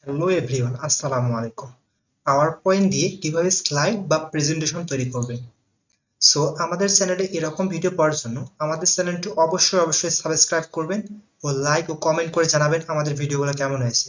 Hello everyone, আসসালামু আলাইকুম। Power point দিয়ে কিভাবে স্লাইড বা প্রেজেন্টেশন তৈরি করবেন। সো আমাদের চ্যানেলে এরকম ভিডিও পাওয়ার জন্য আমাদের চ্যানেলটি অবশ্যই সাবস্ক্রাইব করবেন ও লাইক ও কমেন্ট করে জানাবেন আমাদের ভিডিওগুলো কেমন হয়েছে।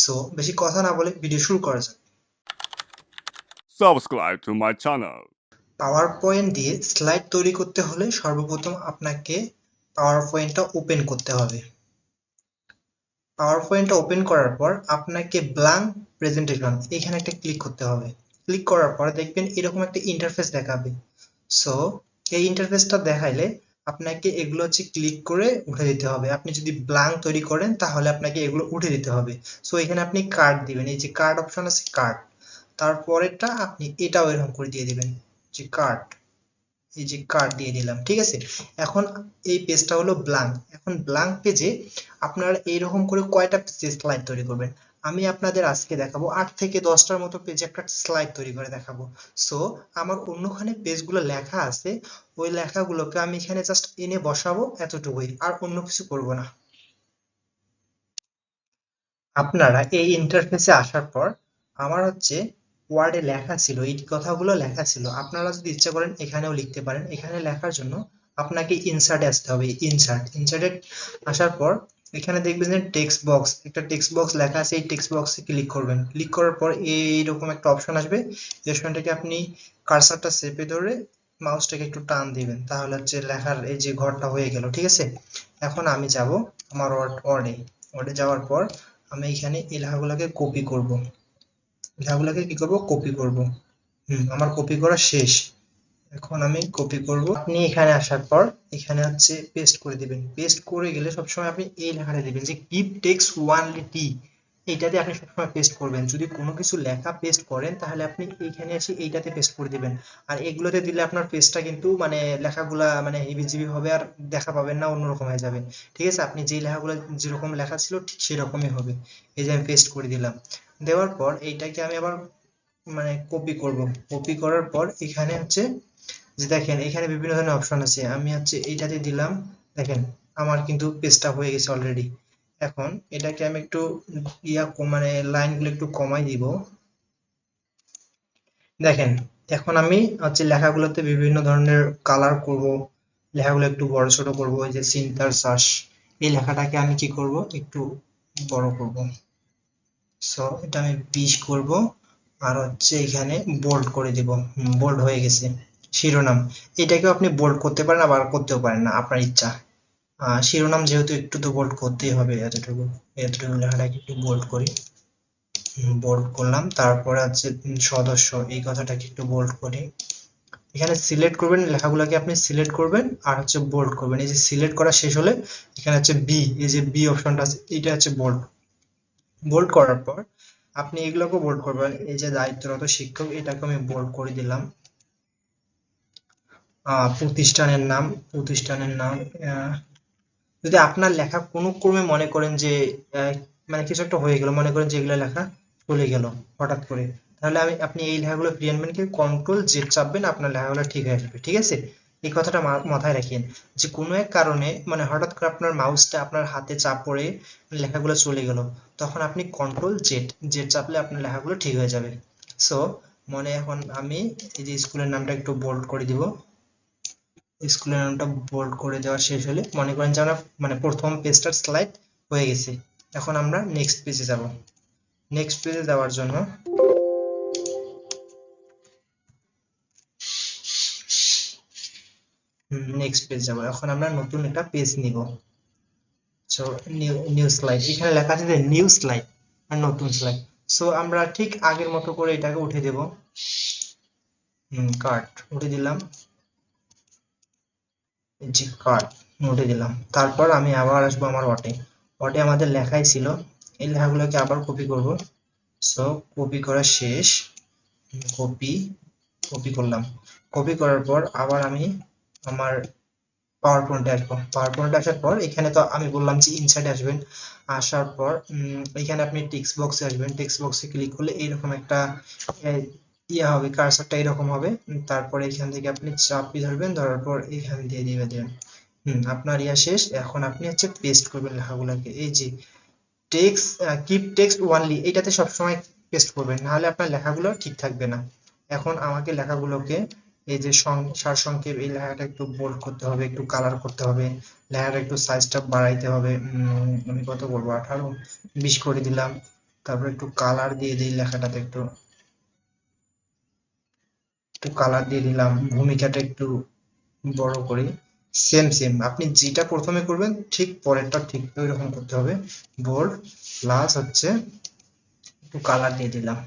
সো বেশি কথা না বলে ভিডিও শুরু করা যাক। Subscribe to my channel. Power point দিয়ে স্লাইড তৈরি করতে হলে সর্বপ্রথম আপনাকে পাওয়ার পয়েন্টটা ওপেন করতে হবে। পাওয়ার পয়েন্টটা ওপেন করার পর আপনাকে ব্ল্যাঙ্ক প্রেজেন্টেশন এখানে একটা ক্লিক করতে হবে। ক্লিক করার পর দেখবেন এরকম একটা ইন্টারফেস দেখাবে। সো এই ইন্টারফেসটা দেখাইলে আপনাকে এগুলো হচ্ছে ক্লিক করে উঠে দিতে হবে। আপনি যদি ব্ল্যাঙ্ক তৈরি করেন তাহলে আপনাকে এগুলো উঠে দিতে হবে। সো এখানে আপনি কার্ড দিবেন, এই যে কার্ড অপশন আছে কার্ড, তারপরেরটা আপনি এটাও এরকম করে দিয়ে দিবেন যে কার্ড, এই যে কার্ড দিয়ে দিলাম, ঠিক আছে। এখন এই পেজটা হলো ব্ল্যাঙ্ক। এখন ব্ল্যাঙ্ক পেজে আপনারা এইরকম করে কয়টা স্লাইড তৈরি করবেন। আমি আপনাদের আজকে দেখাবো 8 থেকে 10টার মতো পেজে একটা স্লাইড তৈরি করে দেখাবো। সো আমার অন্যখানে পেজগুলো লেখা আছে, ওই লেখাগুলোকে আমি এখানে জাস্ট এনে বসাবো, এতটুকুই, আর অন্য কিছু করব না। আপনারা এই ইন্টারফেসে আসার পর আমার হচ্ছে ওয়ার্ডে লেখা ছিল, এই কথাগুলো লেখা ছিল, আপনারা যদি ইচ্ছা করেন এখানেও লিখতে পারেন। এখানে লেখার জন্য আপনাকে ইনসার্টে আসতে হবে। ইনসার্টে আসার পর এখানে দেখবেন যে টেক্সট বক্স, একটা টেক্সট বক্স লেখা আছে, এই টেক্সট বক্সে ক্লিক করবেন। ক্লিক করার পর এইরকম একটা অপশন আসবে। এই অপশনটাকে আপনি কার্সারটা চেপে ধরে মাউসটাকে একটু টান দিবেন, তাহলে হচ্ছে লেখার এই যে ঘরটা হয়ে গেল, ঠিক আছে। এখন আমি যাব আমার ওয়ার্ডে। ওয়ার্ডে যাওয়ার পর আমি এখানে এই লেখাগুলোকে কপি করব। লেখাগুলোকে কি করব, কপি করব। আমার কপি করা শেষ। এখন আমি কপি করব। আপনি এখানে আসার পর এখানে হচ্ছে পেস্ট করে দিবেন। পেস্ট করে গেলে সবসময় আপনি এই লেখাটা দিবেন যে কিপ টেক্সট ওনলি টি, এইটাতে আপনি সবসময় পেস্ট করবেন। যদি কোনো কিছু লেখা পেস্ট করেন তাহলে আপনি এইখানে এসে এইটাতে পেস্ট করে দিবেন। আর এগুলোতে দিলে আপনার পেজটা কিন্তু মানে লেখাগুলা মানে হিবিজিবি হবে, আর দেখা পাবেন না, অন্যরকম হয়ে যাবে, ঠিক আছে। আপনি যেই লেখাগুলো যেরকম লেখা ছিল ঠিক সেরকমই হবে। এই যে আমি পেস্ট করে দিলাম। দেওয়ার পর এইটাকে আমি আবার মানে কপি করব। কপি করার পর এখানে হচ্ছে যে দেখেন এখানে বিভিন্ন ধরনের অপশন আছে, আমি হচ্ছে এইটাতে দিলাম। দেখেন আমার কিন্তু পেজটা হয়ে গেছে অলরেডি। এখন এটাকে আমি একটু মানে লাইনগুলো একটু কমাই দিব। দেখেন এখন আমি হচ্ছে লেখাগুলোতে বিভিন্ন ধরনের কালার করব, লেখাগুলো একটু বড় ছোট করব। এই যে চিন্তার শ্বাস, এই লেখাটাকে আমি কি করব, একটু বড় করব। সো এটা আমি 20 করব। আর হচ্ছে এখানে বোল্ড করে দিব। বোল্ড হয়ে গেছে। শিরোনাম, এটাকেও আপনি বোল্ড করতে পারেন আবার করতেও পারেন না, আপনার ইচ্ছা। শিরোনাম যেহেতু একটু তো বোল্ড করতেই হবে, এতটুকু এতটুকু লেখাটাকে একটু বোল্ড করি। বোল্ড করলাম। তারপরে হচ্ছে সদস্য, এই কথাটাকে একটু বোল্ড করি। এখানে সিলেক্ট করবেন, লেখাগুলোকে আপনি সিলেক্ট করবেন আর হচ্ছে বোল্ড করবেন। এই যে সিলেক্ট করা শেষ হলে এখানে হচ্ছে বি, এই যে বি অপশনটা আছে, এটা হচ্ছে বোল্ড। বোল্ড করার পর আপনি এগুলোকে বোল্ড করবেন। এই যে দায়িত্বরত শিক্ষক, এটাকে আমি বোল্ড করে দিলাম। প্রতিষ্ঠানের নাম যদি আপনার লেখা কোনো ক্রমে মনে করেন যে মানে কিছু একটা হয়ে গেল, মনে করেন যে এগুলো লেখা চলে গেল হঠাৎ করে, তাহলে আপনি এই লেখাগুলো ফিরিয়ে আনবেন, কি কন্ট্রোল জেড চাপবেন, আপনার লেখাগুলো ঠিক হয়ে যাবে, ঠিক আছে। এই কথাটা মাথায় রাখেন যে কোনো এক কারণে মানে হঠাৎ করে আপনার মাউসটা আপনার হাতে চাপ পড়ে লেখাগুলো চলে গেল, তখন আপনি কন্ট্রোল জেড জেড চাপলে আপনার লেখাগুলো ঠিক হয়ে যাবে। সো এখন আমি এই যে স্কুলের নামটা একটু বোল্ড করে দিব। স্কুলের নামটা বোল্ড করে দেওয়া শেষ হলে মনে করেন যে আমরা মানে প্রথম পেজটার স্লাইড হয়ে গেছে। এখন আমরা নেক্সট পেজে যাব। নেক্সট পেজে যাওয়ার জন্য নেক্সট পেজ যাব। এখন আমরা নতুন একটা পেজ নিব। সো নিউ স্লাইড, এখানে লেখা আছে যে নিউ স্লাইড আর নতুন স্লাইড। সো আমরা ঠিক আগের মতো করে এটাকে উঠে দেব। কার্ড উঠে দিলাম, জি কার্ড উঠে দিলাম। তারপর আমি আবার আসবো আমার ওয়াটে। ওয়াটে আমাদের লেখাই ছিল, এই লেখাগুলোকে আবার কপি করব। সো কপি করা শেষ। কপি কপি করলাম। কপি করার পর আবার আমি আমার পাওয়ার পয়েন্টে আসবো। পাওয়ার পয়েন্টে আসার পর এখানে তো আমি বললাম যে ইনসার্টে আসবেন। আসার পর এখানে আপনি টেক্সট বক্সে আসবেন। টেক্সট বক্সে ক্লিক করলে এইরকম একটা আহ, ইয়ে হবে, কার্সারটা এরকম হবে। তারপরে এখান থেকে আপনি চাপি ধরবেন, ধরার পর এখান দিয়ে দিবেন। আপনার ইয়া শেষ। এখন আপনি হচ্ছে পেস্ট করবেন লেখাগুলোকে, এই যে টেক্সট কিপ টেক্সট ওনলি এটাতে সবসময় পেস্ট করবেন, নাহলে আপনার লেখাগুলো ঠিক থাকবে না। এখন আমাকে লেখাগুলোকে এই যে সারসংক্ষেপ, এই লেখাটা একটু বোল্ড করতে হবে, একটু কালার করতে হবে, লেখাটা একটু সাইজটা বাড়াইতে হবে। আমি কত করবো, 18-20 করে দিলাম। তারপর একটু কালার দিয়ে দিই, লেখাটাতে একটু একটু কালার দিয়ে দিলাম, ভূমিকাটা একটু বড় করি। সেম সেম আপনি যেটা প্রথমে করবেন ঠিক পরেরটা ঠিক ওই রকম করতে হবে। বোল্ড প্লাস হচ্ছে একটু কালার দিয়ে দিলাম।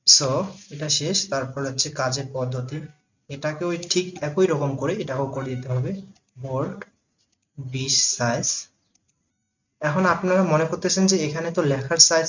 সো এটা শেষ। তারপর হচ্ছে কাজের পদ্ধতি, এটাকে ওই ঠিক একই রকম করে এটাকেও করে দিতে হবে। Bold 20 size. এখন আপনারা মনে করতেছেন যে এখানে তো লেখার সাইজ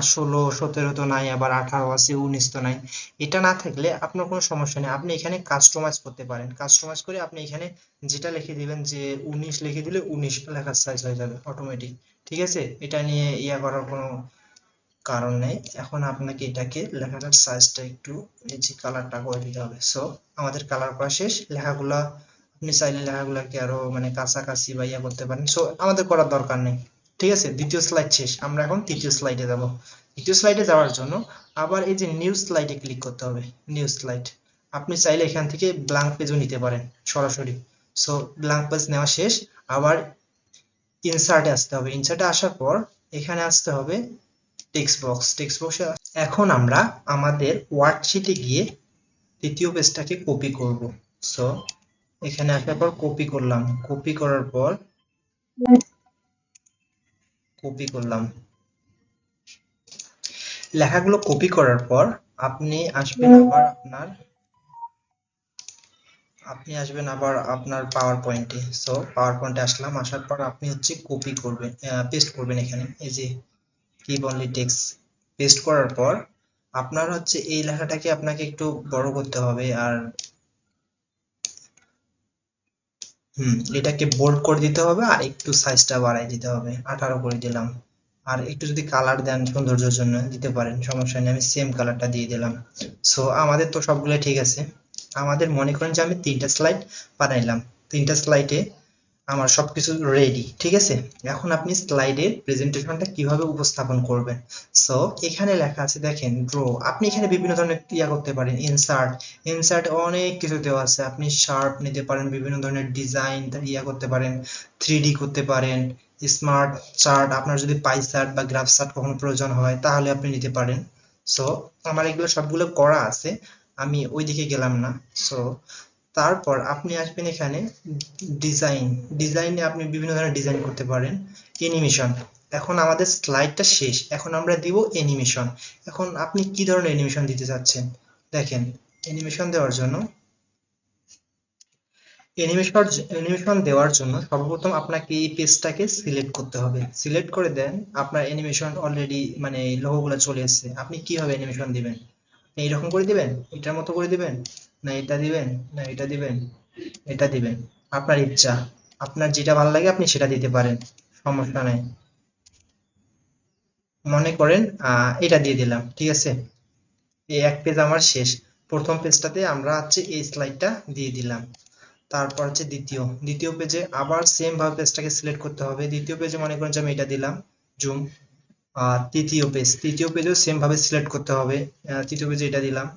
16-17 তো নাই, আবার 18 আছে, 19 তো নাই। এটা না থাকলে আপনার কোনো সমস্যা নেই, আপনি এখানে কাস্টমাইজ করতে পারেন। কাস্টমাইজ করে আপনি এখানে যেটা লিখে দিবেন, যে 19 লিখে দিলে 19 লেখার সাইজ হয়ে যাবে অটোমেটিক। ঠিক আছে, এটা নিয়ে ইয়া করার কোনো কারণ নেই। এখন আপনাকে এটাকে লেখাটার সাইজটা একটু এই যে কালারটা করে দিতে হবে। সো আমাদের কালার করা শেষ। লেখাগুলা আপনি চাইলে লেখাগুলাকে আরো মানে কাছাকাছি বা ইয়া করতে পারেন, সো আমাদের করার দরকার নেই। ঠিক আছে, দ্বিতীয় স্লাইড শেষ, আমরা এখন তৃতীয় স্লাইডে যাব। তৃতীয় স্লাইডে যাওয়ার জন্য আবার এই যে নিউ স্লাইডে ক্লিক করতে হবে। নিউ স্লাইড, আপনি চাইলে এখান থেকে ব্ল্যাঙ্ক পেজও নিতে পারেন সরাসরি। সো ব্ল্যাঙ্ক পেজ নেওয়া শেষ, আবার ইনসার্টে আসতে হবে। ইনসার্টে আসার পর এখানে আসতে হবে টেক্সট বক্স। টেক্সট বক্সে এখন আমরা আমাদের ওয়ার্কশিটে গিয়ে তৃতীয় পেজটাকে কপি করব। সো এখানে আসার পর কপি করলাম, কপি করার পর কপি করলাম লেখাগুলো। কপি করার পর আপনি আসবেন আবার আপনার পাওয়ার পয়েন্টে। সো পাওয়ার পয়েন্টে আসলাম, আসার পর আপনি হচ্ছে কপি করবেন, পেস্ট করবেন এখানে। এই যে কিপ অনলি টেক্সট পেস্ট করার পর আপনার হচ্ছে এই লেখাটাকে আপনাকে একটু বড় করতে হবে, আর এটাকে বোল্ড করে দিতে হবে, আর একটু সাইজটা বাড়াই দিতে হবে, 18 করে দিলাম। আর একটু যদি কালার দেন সৌন্দর্যের জন্য দিতে পারেন, সমস্যা নেই, আমি সেম কালারটা দিয়ে দিলাম। সো আমাদের তো সবগুলো ঠিক আছে। আমাদের মনে করেন যে আমি 3টা স্লাইড বানাইলাম, 3টা স্লাইডে আমার সবকিছু রেডি। ঠিক আছে, এখন আপনি স্লাইডের প্রেজেন্টেশনটা কিভাবে উপস্থাপন করবেন। সো এখানে লেখা আছে দেখেন ড্র, আপনি এখানে বিভিন্ন ধরনের ইয়া করতে পারেন। ইনসার্ট, ইনসার্ট অনেক কিছু দেওয়া আছে, আপনি শার্প নিতে পারেন, বিভিন্ন ধরনের ডিজাইন ইয়া করতে পারেন, 3D করতে পারেন, স্মার্ট চার্ট, আপনার যদি পাই চার্ট বা গ্রাফ চার্ট কখনো প্রয়োজন হয় তাহলে আপনি নিতে পারেন। সো আমার এগুলো সবগুলো করা আছে, আমি ওইদিকে গেলাম না। সো তারপর আপনি আসবেন এখানে ডিজাইন। ডিজাইনে আপনি বিভিন্ন ধরনের ডিজাইন করতে পারেন। অ্যানিমেশন, এখন আমাদের স্লাইডটা শেষ, এখন আমরা দিব অ্যানিমেশন। এখন আপনি কি ধরনের অ্যানিমেশন দিতে চাচ্ছেন, দেখেন অ্যানিমেশন দেওয়ার জন্য অ্যানিমেশন দেওয়ার জন্য সর্বপ্রথম আপনাকে এই পেজটাকে সিলেক্ট করতে হবে। সিলেক্ট করে দেন, আপনার অ্যানিমেশন অলরেডি মানে লোগোগুলো চলে এসেছে। আপনি কিভাবে অ্যানিমেশন দিবেন, এইরকম করে দিবেন, এটার মতো করে দিবেন, না এটা দিবেন, না এটা দিবেন, এটা দিবেন, আপনার ইচ্ছা। আপনার যেটা ভালো লাগে আপনি সেটা দিতে পারেন, সমস্যা নাই। মনে করেন এটা দিয়ে দিলাম। ঠিক আছে, এই এক পেজ আমার শেষ। প্রথম পেজটাতে আমরা হচ্ছে এই স্লাইডটা দিয়ে দিলাম। তারপর হচ্ছে দ্বিতীয় পেজে আবার সেম ভাবে পেজটাকে সিলেক্ট করতে হবে। দ্বিতীয় পেজে মনে করেন যে আমি এটা দিলাম, জুম। আর তৃতীয় পেজেও সেম ভাবে সিলেক্ট করতে হবে। তৃতীয় পেজে এটা দিলাম।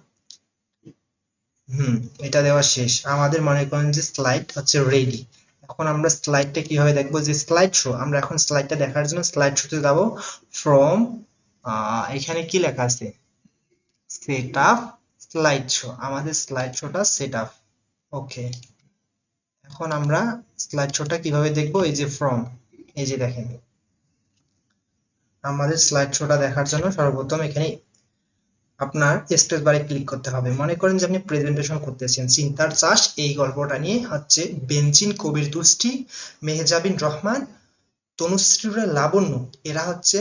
এটা দেওয়া শেষ, আমাদের মনে করেন যে স্লাইড হচ্ছে রেডি। এখন আমরা স্লাইডটা কিভাবে দেখবো, যে স্লাইড শো, আমরা এখন স্লাইডটা দেখার জন্য স্লাইড শোতে যাব। ফ্রম এখানে কি লেখা আছে, সেট আপ স্লাইড শো, আমাদের স্লাইড শোটা সেট আপ। ওকে, এখন আমরা স্লাইড শোটা কিভাবে দেখবো, এই যে ফ্রম, এই যে দেখেন আমাদের স্লাইড শোটা দেখার জন্য সর্বপ্রথম এখানে আপনার স্পেস বারে ক্লিক করতে হবে। মনে করেন যে আপনি প্রেজেন্টেশন করতেছেন চিন্তার চাষ, এই গল্পটা নিয়ে হচ্ছে বেনজিন কবির দুষ্টি, মেহজাবিন রহমান, তনুশ্রীরা লাবণ্য, এরা হচ্ছে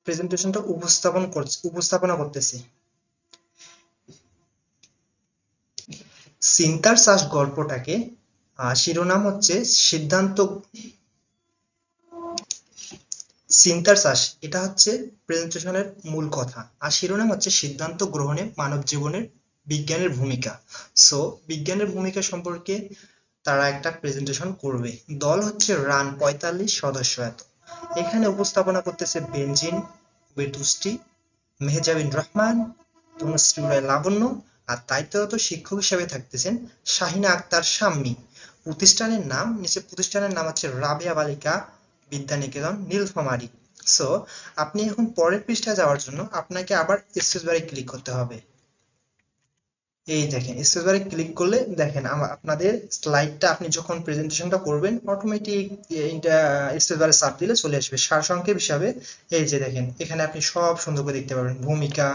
প্রেজেন্টেশনটা উপস্থাপনা করতেছে। চিন্তার চাষ গল্পটাকে শিরোনাম হচ্ছে সিদ্ধান্ত, চিন্তার চাষ এটা হচ্ছে প্রেজেন্টেশনের মূল কথা, আর শিরোনাম হচ্ছে সিদ্ধান্ত গ্রহণে মানব জীবনের বিজ্ঞানের ভূমিকা। সো বিজ্ঞানের ভূমিকা সম্পর্কে তারা একটা প্রেজেন্টেশন করবে। দল হচ্ছে রান 45 সদস্য এত। এখানে উপস্থাপনা করতেছে বেনজিন বেতুষ্টি, মেহজাবিন রহমান, তনুশ্রী উদয় লাবণ্য, আর দায়িত্বরত শিক্ষক হিসেবে থাকতেছেন শাহিনা আক্তার শাম্মী। প্রতিষ্ঠানের নাম হচ্ছে রাবেয়া বালিকা বিদ্যানিকেতন নীলফামারী। সো আপনি এখন পরের পৃষ্ঠায় যাওয়ার জন্য আপনাকে আবার স্পেস বারে ক্লিক করতে হবে। এই দেখেন স্পেস বারে ক্লিক করলে দেখেন আপনাদের স্লাইডটা আপনি যখন প্রেজেন্টেশনটা করবেন অটোমেটিক এটা স্পেস বারে চাপ দিলে চলে আসবে সারসংক্ষেপ হিসাবে। এই যে দেখেন এখানে আপনি সব সুন্দর করে দেখতে পারবেন, ভূমিকা,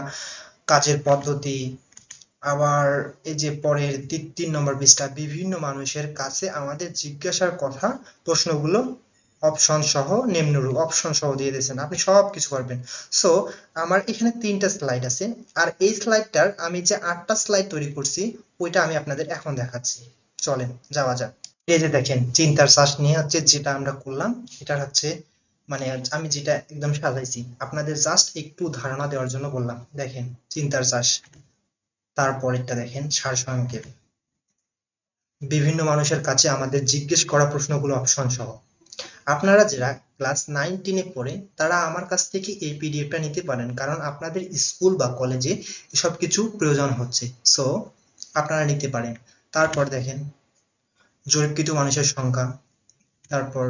কাজের পদ্ধতি, আবার এই যে পরের 3 নম্বর পৃষ্ঠা বিভিন্ন মানুষের কাছে আমাদের জিজ্ঞাসার কথা প্রশ্নগুলো অপশন সহ নিম্নরূপ অপশন সহ দিয়ে দিয়েছেন, আপনি সব কিছু পারবেন। সো আমার এখানে 3টা স্লাইড আছে, আর এই স্লাইডটার আমি যে 8টা স্লাইড তৈরি করছি ওইটা আমি আপনাদের এখন দেখাচ্ছি। চলেন যাওয়া যাক। এই যে দেখেন চিন্তার শ্বাস নিয়ে হচ্ছে যেটা আমরা করলাম, এটা হচ্ছে মানে আমি যেটা একদম সাজাইছি আপনাদের জাস্ট একটু ধারণা দেওয়ার জন্য বললাম। দেখেন চিন্তার শ্বাস, তারপরেরটা দেখেন সারসংক্ষেপ, বিভিন্ন মানুষের কাছে আমাদের জিজ্ঞেস করা প্রশ্নগুলো অপশন সহ। আপনারা যারা ক্লাস 9-10-এ পড়ে তারা আমার কাছ থেকে এই পিডিএফটা নিতে পারেন, কারণ আপনাদের স্কুল বা কলেজে এসব কিছু প্রয়োজন হচ্ছে। সো আপনারা নিতে পারেন। তারপর দেখেন জরিপকৃত মানুষের সংখ্যা, তারপর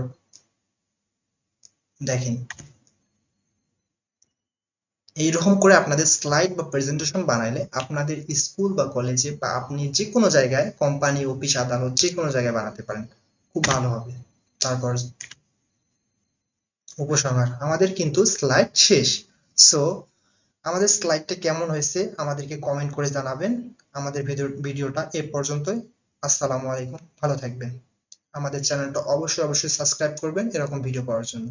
দেখেন এইরকম করে আপনাদের স্লাইড বা প্রেজেন্টেশন বানাইলে আপনাদের স্কুল বা কলেজে বা আপনি যে কোনো জায়গায় কোম্পানি, অফিস, আদালত যে কোনো জায়গায় বানাতে পারেন, খুব ভালো হবে। তারপর উপসংহার, আমাদের কিন্তু স্লাইড শেষ। সো আমাদের স্লাইডটা কেমন হয়েছে আমাদেরকে কমেন্ট করে জানাবেন। আমাদের ভিডিওটা এ পর্যন্তই। আসসালামু আলাইকুম, ভালো থাকবেন। আমাদের চ্যানেলটা অবশ্যই সাবস্ক্রাইব করবেন এরকম ভিডিও পাওয়ার জন্য।